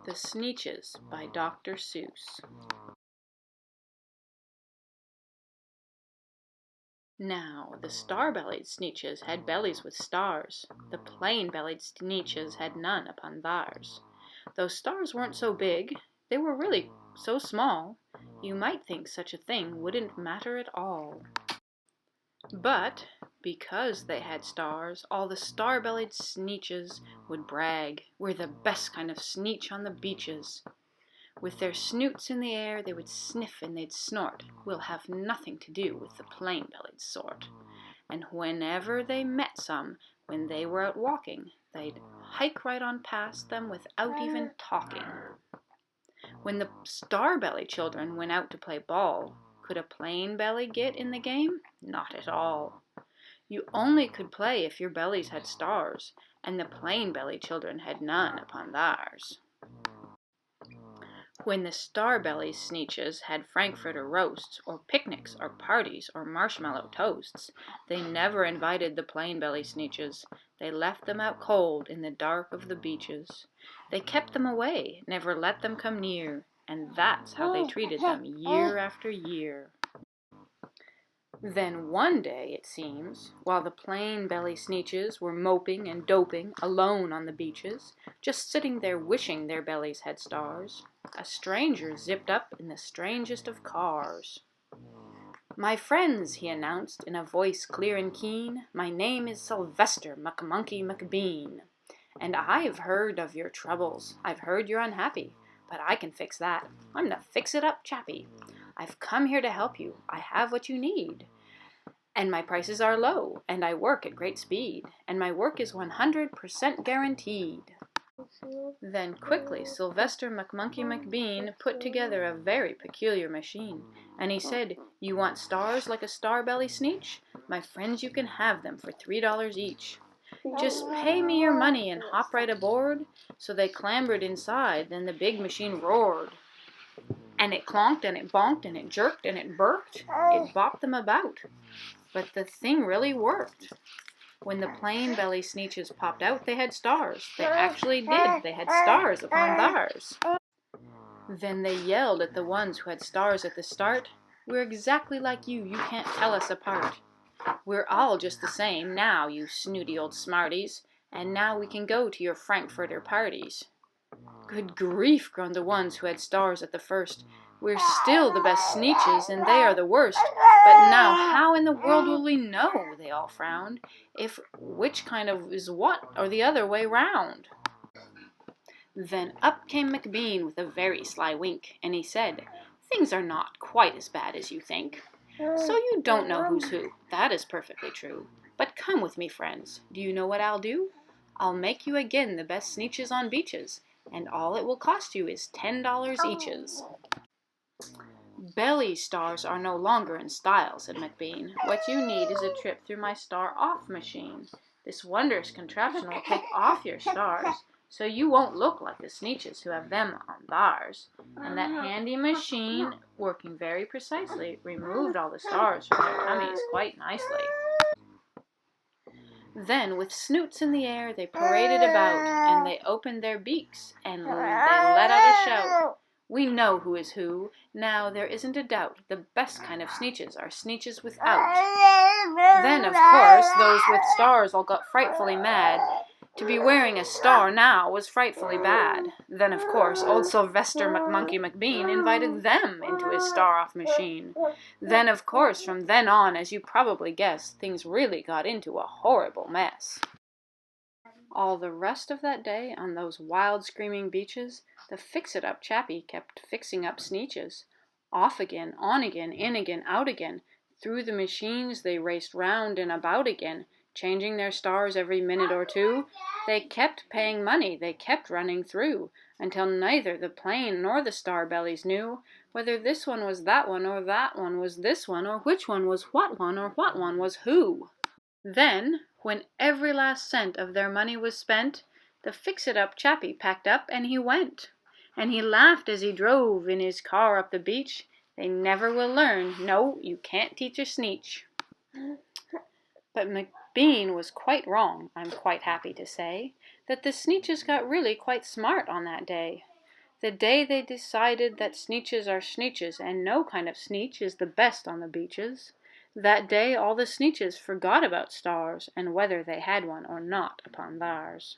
The Sneeches by Dr. Seuss. Now, the star-bellied Sneeches had bellies with stars. The plain-bellied Sneeches had none upon theirs. Those stars weren't so big, they were really so small, you might think such a thing wouldn't matter at all. But, because they had stars, all the star-bellied Sneeches would brag, "We're the best kind of Sneech on the beaches." With their snoots in the air, they would sniff and they'd snort, "We'll have nothing to do with the plain-bellied sort." And whenever they met some, when they were out walking, they'd hike right on past them without even talking. When the star-belly children went out to play ball, could a plain belly get in the game? Not at all. You only could play if your bellies had stars, and the plain-belly children had none upon theirs. When the star-belly Sneeches had frankfurter roasts, or picnics, or parties, or marshmallow toasts, they never invited the plain-belly Sneeches. They left them out cold in the dark of the beaches. They kept them away, never let them come near, and that's how they treated them year after year. Then one day, it seems, while the plain-belly Sneeches were moping and doping alone on the beaches, just sitting there wishing their bellies had stars, a stranger zipped up in the strangest of cars. "My friends," he announced in a voice clear and keen, "my name is Sylvester McMonkey McBean, and I've heard of your troubles. I've heard you're unhappy, but I can fix that. I'm the fix-it-up chappie. I've come here to help you. I have what you need. And my prices are low, and I work at great speed, and my work is 100% guaranteed." Then quickly Sylvester McMonkey McBean put together a very peculiar machine, and he said, "You want stars like a star-belly Sneech? My friends, you can have them for $3 each. Just pay me your money and hop right aboard." So they clambered inside, then the big machine roared. And it clonked, and it bonked, and it jerked, and it burked. It bopped them about. But the thing really worked. When the plain-belly Sneeches popped out, they had stars. They actually did. They had stars upon theirs. Then they yelled at the ones who had stars at the start, "We're exactly like you. You can't tell us apart. We're all just the same now, you snooty old smarties, and now we can go to your frankfurter parties." "Good grief," groaned the ones who had stars at the first. "We're still the best Sneeches, and they are the worst. But now how in the world will we know," they all frowned, "if which kind of is what, or the other way round?" Then up came McBean with a very sly wink, and he said, "Things are not quite as bad as you think. So you don't know who's who. That is perfectly true. But come with me, friends. Do you know what I'll do? I'll make you again the best Sneeches on beaches, and all it will cost you is $10 eaches." "Belly stars are no longer in style," said McBean. "What you need is a trip through my star-off machine. This wondrous contraption will take off your stars, so you won't look like the Sneeches who have them on theirs." And that handy machine, working very precisely, removed all the stars from their tummies quite nicely. Then, with snoots in the air, they paraded about, and they opened their beaks, and they let out a shout. "We know who is who. Now, there isn't a doubt. The best kind of Sneeches are Sneeches without." Then, of course, those with stars all got frightfully mad. To be wearing a star now was frightfully bad. Then, of course, old Sylvester McMonkey McBean invited them into his star-off machine. Then, of course, from then on, as you probably guessed, things really got into a horrible mess. All the rest of that day, on those wild screaming beaches, the fix-it-up chappie kept fixing up Sneeches. Off again, on again, in again, out again. Through the machines they raced round and about again, changing their stars every minute or two. They kept paying money, they kept running through, until neither the plain nor the star-bellies knew whether this one was that one, or that one was this one, or which one was what one, or what one was who. Then, when every last cent of their money was spent, the fix-it-up chappie packed up and he went. And he laughed as he drove in his car up the beach. They never will learn. No, you can't teach a Sneech. But McBean was quite wrong, I'm quite happy to say, that the Sneeches got really quite smart on that day. The day they decided that Sneeches are Sneeches, and no kind of Sneech is the best on the beaches, that day all the Sneeches forgot about stars, and whether they had one or not upon theirs.